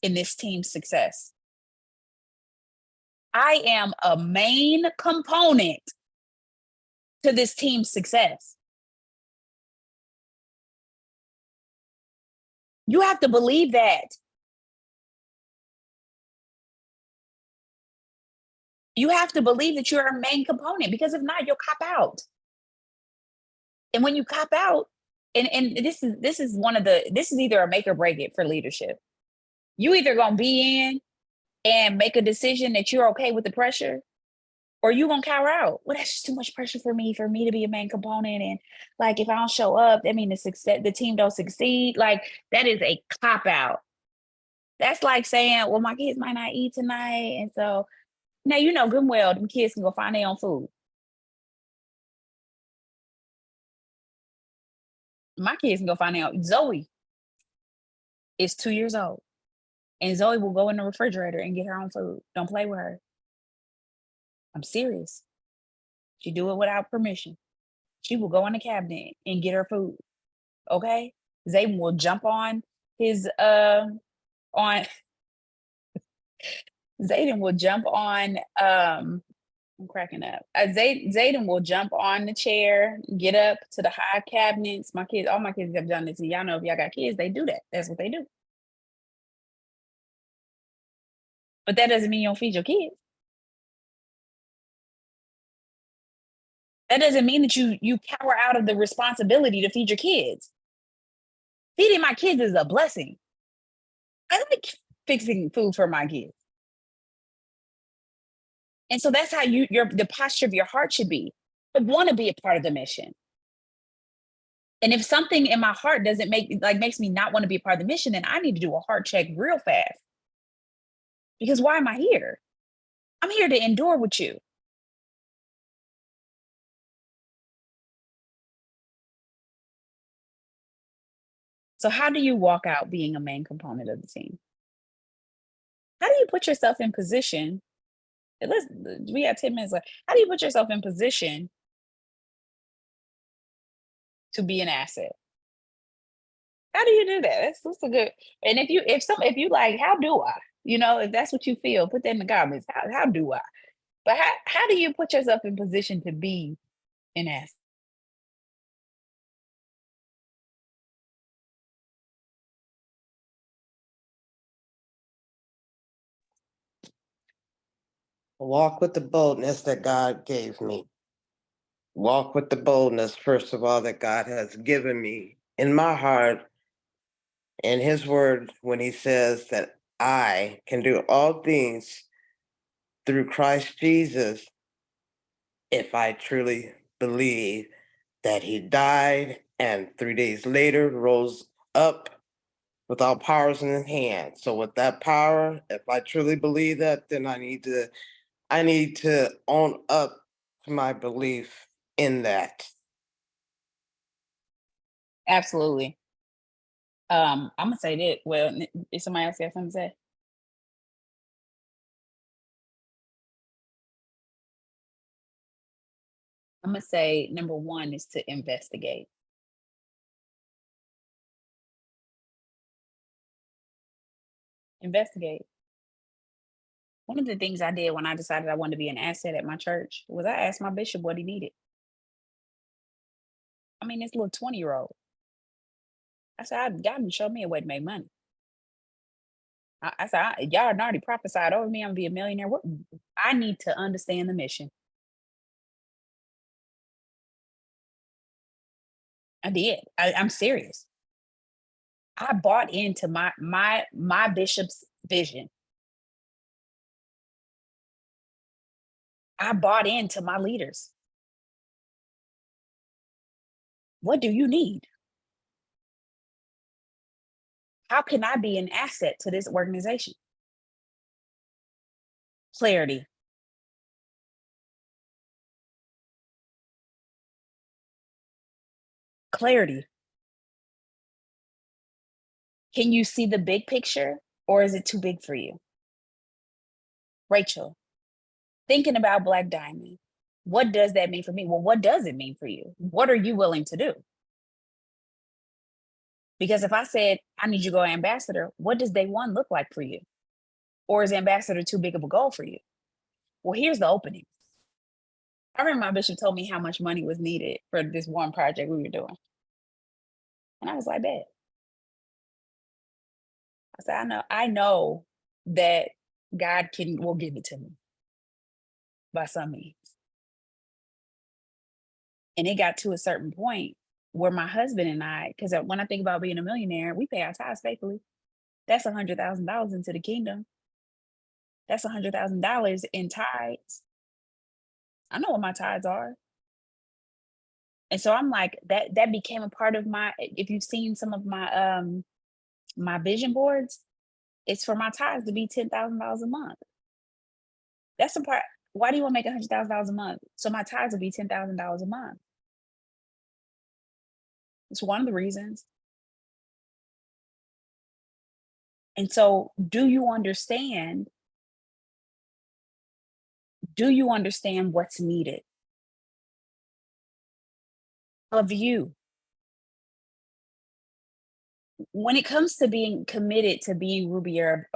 in this team's success. I am a main component to this team's success. You have to believe that. And You have to believe that you're a main component, because if not, you'll cop out. And when you cop out, and this is this is either a make or break it for leadership. You either gonna be in and make a decision that you're okay with the pressure, or you gonna cower out. Well, that's just too much pressure for me to be a main component. And like, if I don't show up, that means the team don't succeed. Like, that is a cop out. That's like saying, well, my kids might not eat tonight. And so now, you know good and well, them kids can go find their own food. My kids can go find their own. Zoe is 2 years old. And Zoe will go in the refrigerator and get her own food. Don't play with her. I'm serious. She do it without permission. She will go in the cabinet and get her food. Okay? Zayden will jump on his on Zayden will jump on I'm cracking up. Zayden will jump on the chair, get up to the high cabinets. All my kids have done this. And y'all know, if y'all got kids, they do that. That's what they do. But that doesn't mean you don't feed your kids. That doesn't mean that you cower out of the responsibility to feed your kids. Feeding my kids is a blessing. I like fixing food for my kids. And so that's how the posture of your heart should be. I want to be a part of the mission. And if something in my heart makes me not want to be a part of the mission, then I need to do a heart check real fast. Because why am I here? I'm here to endure with you. So how do you walk out being a main component of the team? How do you put yourself in position? We have 10 minutes left. How do you put yourself in position to be an asset? How do you do that? That's a good. And if you like, how do I? If that's what you feel, put that in the comments. How do I? But how do you put yourself in position to be an asset? Walk with the boldness that God gave me. Walk with the boldness, first of all, that God has given me in my heart, in his word, when he says that I can do all things through Christ Jesus, if I truly believe that he died and 3 days later rose up with all powers in his hand. So with that power, if I truly believe that, then I need to own up to my belief in that. Absolutely. I'm gonna say that. Well, if somebody else got something to say. I'm gonna say number one is to investigate. Investigate. One of the things I did when I decided I wanted to be an asset at my church was I asked my bishop what he needed. I mean, this little 20-year-old. I said, God done showed me a way to make money. I said, y'all had already prophesied over me, I'm gonna be a millionaire. What? I need to understand the mission. I did. I'm serious. I bought into my bishop's vision. I bought into my leaders. What do you need? How can I be an asset to this organization? Clarity. Clarity. Can you see the big picture, or is it too big for you? Rachel, thinking about Black Diamond, what does that mean for me? Well, what does it mean for you? What are you willing to do? Because if I said, I need you to go ambassador, what does day one look like for you? Or is ambassador too big of a goal for you? Well, here's the opening. I remember my bishop told me how much money was needed for this one project we were doing. And I was like, bet. I said, I know that God will give it to me. by some means. And it got to a certain point where my husband and I, because when I think about being a millionaire, we pay our tithes faithfully. That's $100,000 into the kingdom. That's $100,000 in tithes. I know what my tithes are. And so I'm like, that became a part of my, if you've seen some of my my vision boards, it's for my tithes to be $10,000 a month. That's the part. Why do you want to make $100,000 a month? So my tithes will be $10,000 a month. It's one of the reasons. And so do you understand what's needed of you? When it comes to being committed to being Ruby or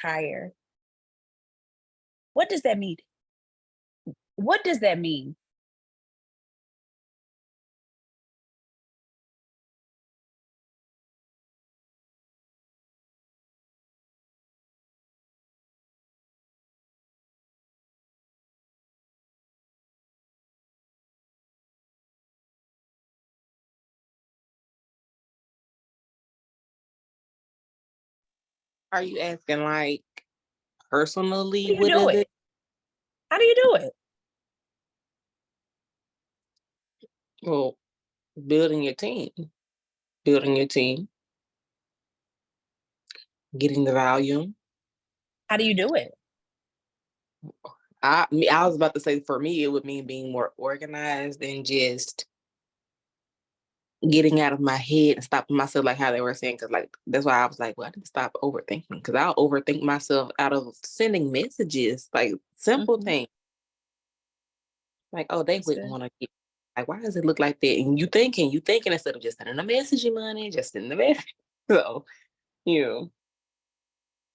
higher, what does that mean? What does that mean? Are you asking like personally? How do you What do does it? it? How do you do it? Well, building your team, building your team, getting the volume. How do you do it? I was about to say for me, it would mean being more organized and just getting out of my head and stopping myself, like how they were saying, because like that's why I was like, well, I need to stop overthinking, because I'll overthink myself out of sending messages, like simple Mhm. things. Like, oh, they That's wouldn't good. want to get, like, why does it look like that? And you thinking instead of just sending a message, money, just sending the message. So, you know,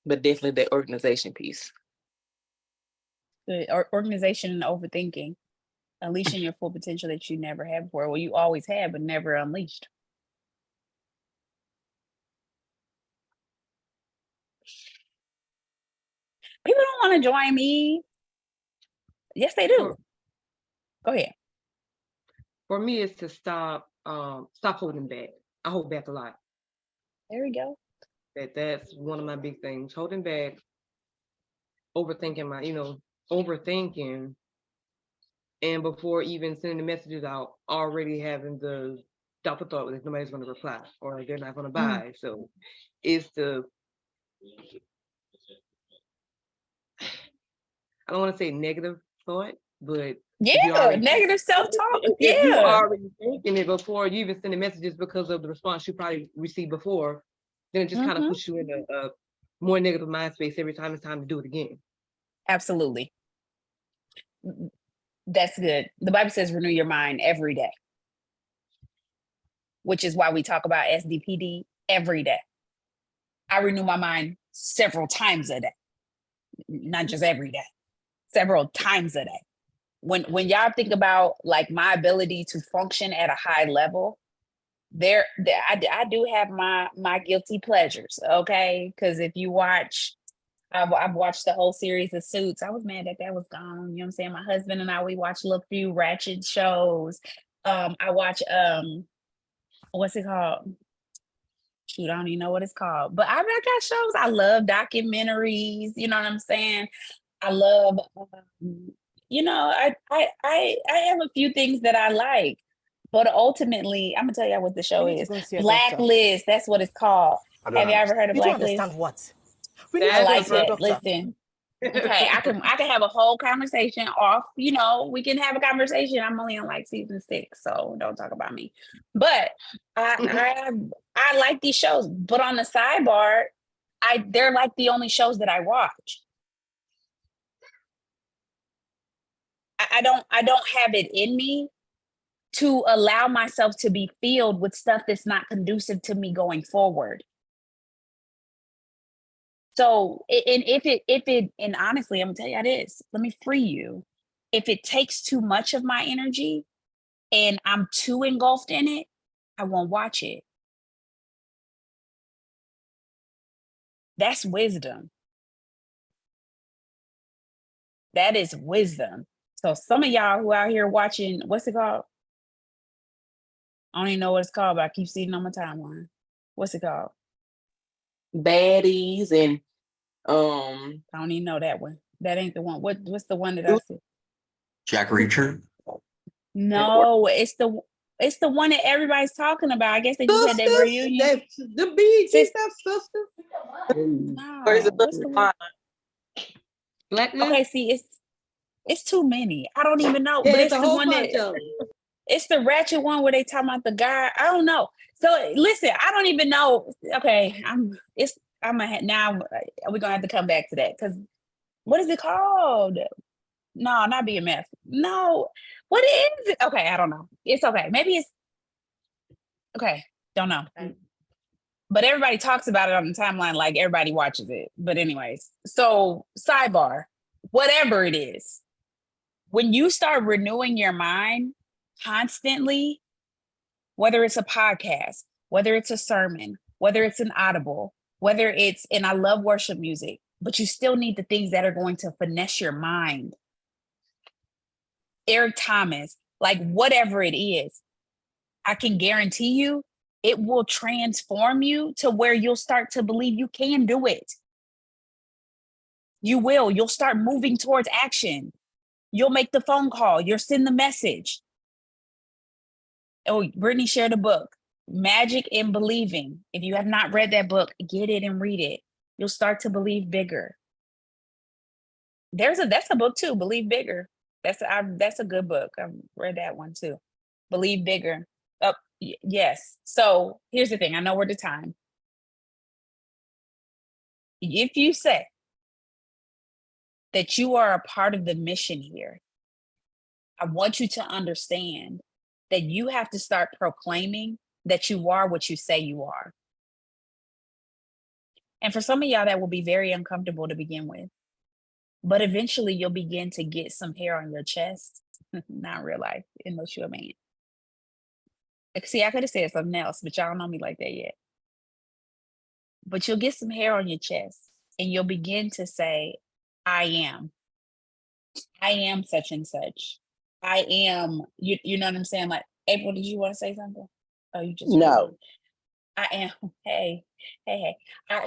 but definitely the organization piece. Good. Organization and overthinking, unleashing your full potential that you never had before. Well, you always had, but never unleashed. People don't want to join me. Yes, they do. Go ahead. For me, it's to stop holding back. I hold back a lot. There we go. That's one of my big things. Holding back, overthinking. And before even sending the messages out, already having the double thought that nobody's going to reply or they're not going to buy. So it's I don't want to say negative thought, but if you Yeah, already negative self-talk. if you Yeah, already thinking it before you even send the messages because of the response you probably received before, then it just kind of Mhm. puts you in a more negative mind space every time it's time to do it again. Absolutely. That's good. The Bible says renew your mind every day, which is why we talk about SDPD every day. I renew my mind several times a day, not just every day, several times a day. When y'all think about like my ability to function at a high level, I do have my guilty pleasures, okay? Because if you watch, I've watched the whole series of Suits. I was mad that was gone. You know what I'm saying? My husband and I, we watch a few Ratchet shows. I watch what's it called? Shoot, I don't even know what it's called. But I got shows. I love documentaries. You know what I'm saying? I love, I have a few things that I like, but ultimately, I'm gonna tell you what the show We need to is. go and see a doctor. Blacklist. That's what it's called. I don't Have you ever understand. heard of You don't Blacklist? understand what? We need I to go and like see a it. doctor. Listen, okay, I can have a whole conversation off. We can have a conversation. I'm only on like season 6, so don't talk about me. But I like these shows. But on the sidebar, they're like the only shows that I watch. I don't have it in me to allow myself to be filled with stuff that's not conducive to me going forward. So, and honestly, I'm gonna tell you how it is. Let me free you. If it takes too much of my energy and I'm too engulfed in it, I won't watch it. That's wisdom. That is wisdom. So some of y'all who out here watching, what's it called? I don't even know what it's called, but I keep seeing it on my timeline. What's it called? Baddies and I don't even know that one. That ain't the one. What's the one that I said? Jack Reacher. No, it's the one that everybody's talking about. I guess they just had that Sisters, reunion. the BET Sis- stuff, sisters. No, Or is it what's the one? Blacklist. Okay, see, it's too many. I don't even know. Yeah, But it's it's a the whole one bunch that of them. it's the ratchet one where they talking about the guy. I don't know. So listen, I don't even know. Okay, now we're gonna have to come back to that because what is it called? No, not BMF. No, what is it? Okay, I don't know. It's okay. Maybe it's okay. Don't know. But everybody talks about it on the timeline like everybody watches it. But anyways, so sidebar, whatever it is, when you start renewing your mind constantly, whether it's a podcast, whether it's a sermon, whether it's an audible, whether it's, and I love worship music, but you still need the things that are going to finesse your mind. Eric Thomas, like whatever it is, I can guarantee you it will transform you to where you'll start to believe you can do it. You will. You'll start moving towards action. You'll make the phone call. You'll send the message. Oh, Brittany shared a book, Magic in Believing. If you have not read that book, get it and read it. You'll start to believe bigger. That's a book too, Believe Bigger. That's a good book. I've read that one too. Believe Bigger. Oh, yes. So here's the thing. I know we're the time. If you say that you are a part of the mission here, I want you to understand that you have to start proclaiming that you are what you say you are. And for some of y'all, that will be very uncomfortable to begin with. But eventually you'll begin to get some hair on your chest. Not in real life, unless you're a man. See, I could have said something else, but y'all don't know me like that yet. But you'll get some hair on your chest and you'll begin to say, I am such and such. I am, you know what I'm saying? Like, April, did you want to say something? Oh, you just no. I am. Hey, I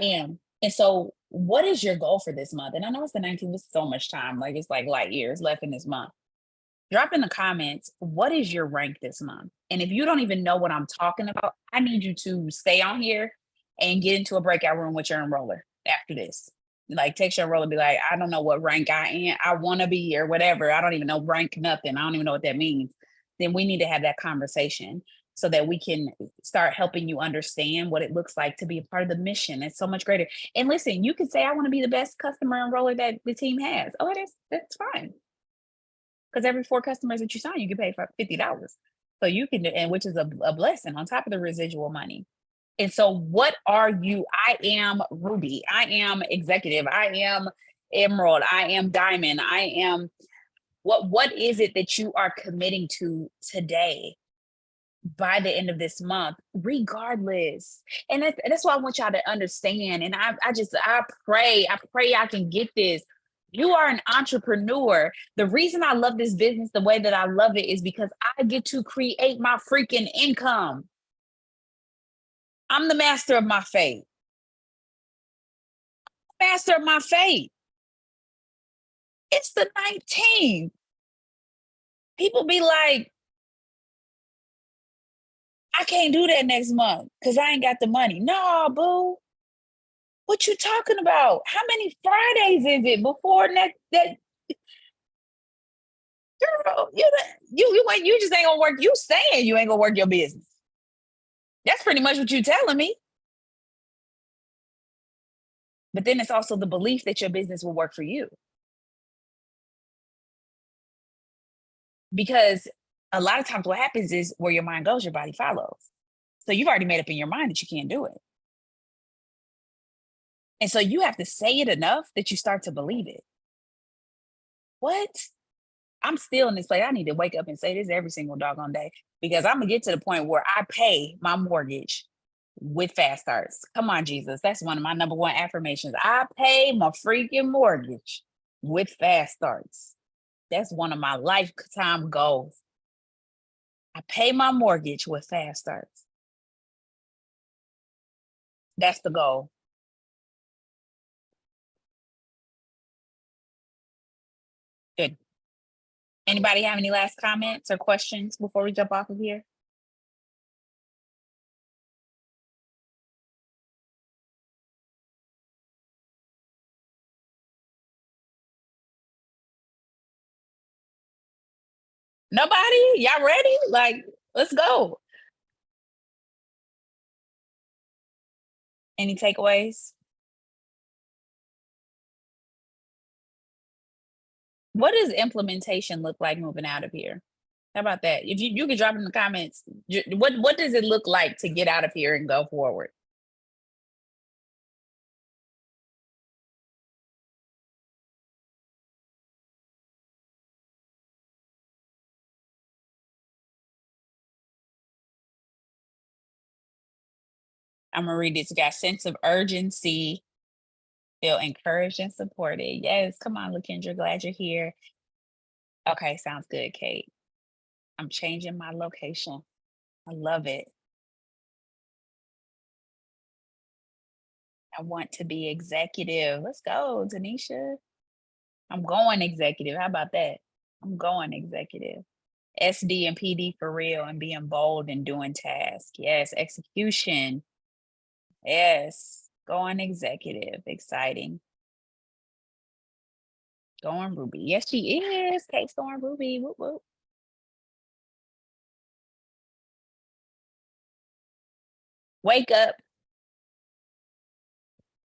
am. And so what is your goal for this month? And I know it's the 19th, with so much time, like it's like light years left in this month. Drop in the comments, what is your rank this month? And if you don't even know what I'm talking about, I need you to stay on here and get into a breakout room with your enroller after this. Like text your enroller, be like, I don't know what rank I am. I want to be or whatever. I don't even know rank nothing. I don't even know what that means. Then we need to have that conversation so that we can start helping you understand what it looks like to be a part of the mission. It's so much greater. And listen, you can say, I want to be the best customer enroller that the team has. Oh, that's fine. Because every 4 customers that you sign, you get paid for $50. So you can, and which is a blessing on top of the residual money. And so what are you? I am Ruby. I am executive. I am Emerald. I am Diamond. I am, what is it that you are committing to today by the end of this month, regardless? And that's why I want y'all to understand. And I pray I can get this. You are an entrepreneur. The reason I love this business the way that I love it is because I get to create my freaking income. I'm the master of my fate. Master of my fate. It's the 19th. People be like, I can't do that next month because I ain't got the money. No, boo. What you talking about? How many Fridays is it before that? Girl, you just ain't gonna work. You saying you ain't gonna work your business. That's pretty much what you telling me. But then it's also the belief that your business will work for you. Because a lot of times what happens is where your mind goes, your body follows. So you've already made up in your mind that you can't do it. And so you have to say it enough that you start to believe it. What? I'm still in this place. I need to wake up and say this every single doggone day because I'm gonna get to the point where I pay my mortgage with fast starts. Come on, Jesus. That's one of my number one affirmations. I pay my freaking mortgage with fast starts. That's one of my lifetime goals. I pay my mortgage with Fast Starts. That's the goal. Good. Anybody have any last comments or questions before we jump off of here? Nobody? Y'all ready? Like, let's go. Any takeaways? What does implementation look like moving out of here? How about that? If you could drop in the comments, what does it look like to get out of here and go forward? I'm gonna read this. You got sense of urgency, feel encouraged and supported. Yes, come on, LaKendra, glad you're here. Okay, sounds good, Kate. I'm changing my location. I love it. I want to be executive. Let's go, Tanisha. I'm going executive. How about that? I'm going executive. SD and PD for real and being bold and doing tasks. Yes, execution. Yes, going executive. Exciting. Going Ruby. Yes, she is. Kate's going Ruby. Whoop, whoop. Wake up.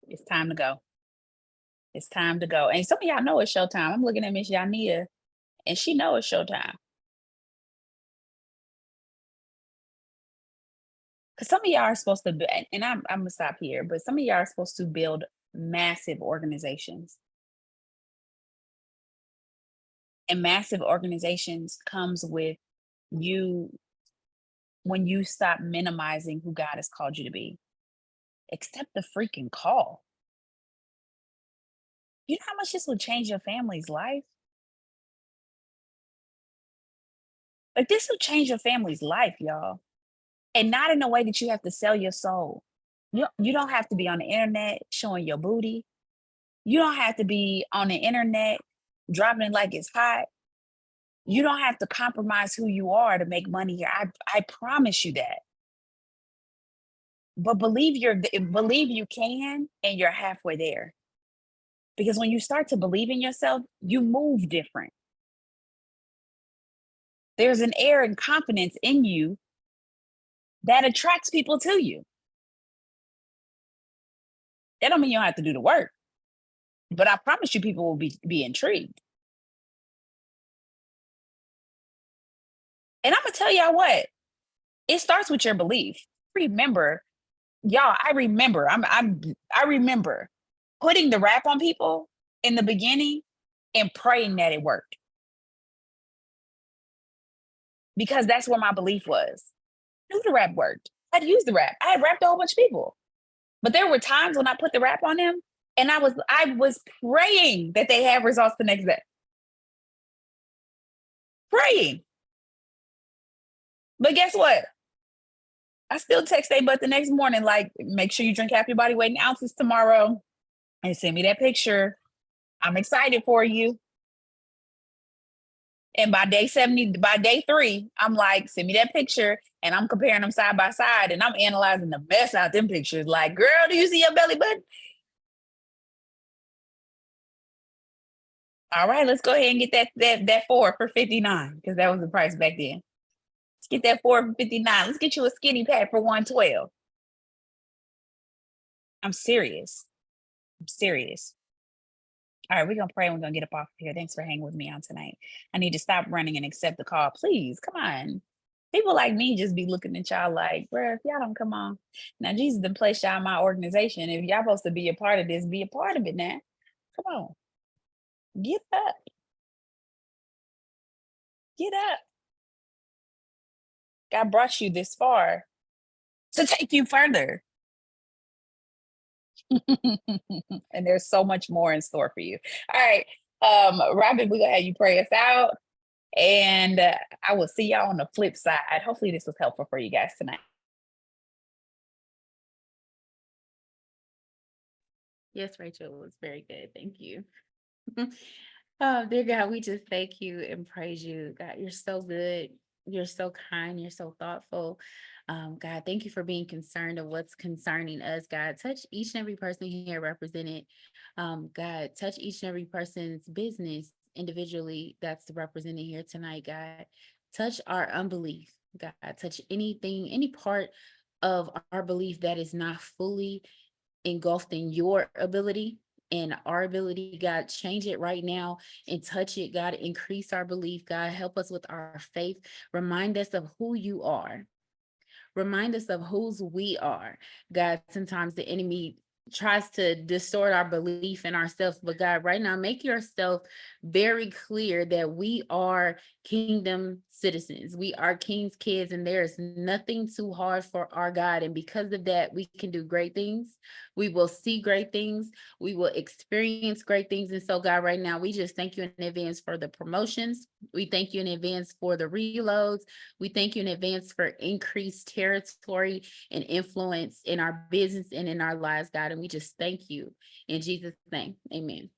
It's time to go. It's time to go. And some of y'all know it's showtime. I'm looking at Miss Yanita and she know it's showtime. Because some of y'all are supposed to be, and I'm gonna stop here, but some of y'all are supposed to build massive organizations. And massive organizations comes with you when you stop minimizing who God has called you to be. Accept the freaking call. You know how much this will change your family's life? Like, this will change your family's life, y'all. And not in a way that you have to sell your soul. You don't have to be on the internet showing your booty. You don't have to be on the internet dropping it like it's hot. You don't have to compromise who you are to make money here. I promise you that. But believe you can, and you're halfway there. Because when you start to believe in yourself, you move different. There's an air and confidence in you that attracts people to you. That don't mean you don't have to do the work, but I promise you people will be intrigued. And I'm gonna tell y'all what, it starts with your belief. Remember, y'all, I remember putting the rap on people in the beginning and praying that it worked. Because that's where my belief was. I knew the rap worked. I'd used the rap. I had rapped a whole bunch of people. But there were times when I put the rap on them and I was praying that they have results the next day. Praying. But guess what? I still text they butt the next morning, like, make sure you drink half your body weight in ounces tomorrow and send me that picture. I'm excited for you. And by day 3, I'm like, send me that picture. And I'm comparing them side by side and I'm analyzing the mess out them pictures. Like, girl, do you see your belly button? All right, let's go ahead and get that 4 for $59 because that was the price back then. Let's get that 4 for $59. Let's get you a skinny pad for $112. I'm serious. I'm serious. All right, we're going to pray and we're going to get up off here. Thanks for hanging with me on tonight. I need to stop running and accept the call. Please, come on. People like me just be looking at y'all like, bruh, if y'all don't come on. Now, Jesus done placed y'all in my organization. If y'all supposed to be a part of this, be a part of it now. Come on. Get up. Get up. God brought you this far to take you further. And there's so much more in store for you. All right. Robin, we're gonna have you pray us out. And I will see y'all on the flip side. Hopefully this was helpful for you guys tonight. Yes, Rachel, it was very good. Thank you. Oh, dear God, we just thank you and praise you. God, you're so good. You're so kind. You're so thoughtful. God, thank you for being concerned of what's concerning us. God, touch each and every person here represented. God, touch each and every person's business individually that's represented here tonight. God, touch our unbelief. God, touch anything, any part of our belief that is not fully engulfed in your ability and our ability. God, change it right now and touch it. God, increase our belief. God, help us with our faith. Remind us of who you are. Remind us of whose we are. God, sometimes the enemy tries to distort our belief in ourselves, but God, right now, make yourself very clear that we are kingdom citizens. We are king's kids, and there is nothing too hard for our God. And because of that, we can do great things. We will see great things. We will experience great things. And so, God, right now, we just thank you in advance for the promotions. We thank you in advance for the reloads. We thank you in advance for increased territory and influence in our business and in our lives, God. And we just thank you in Jesus' name. Amen.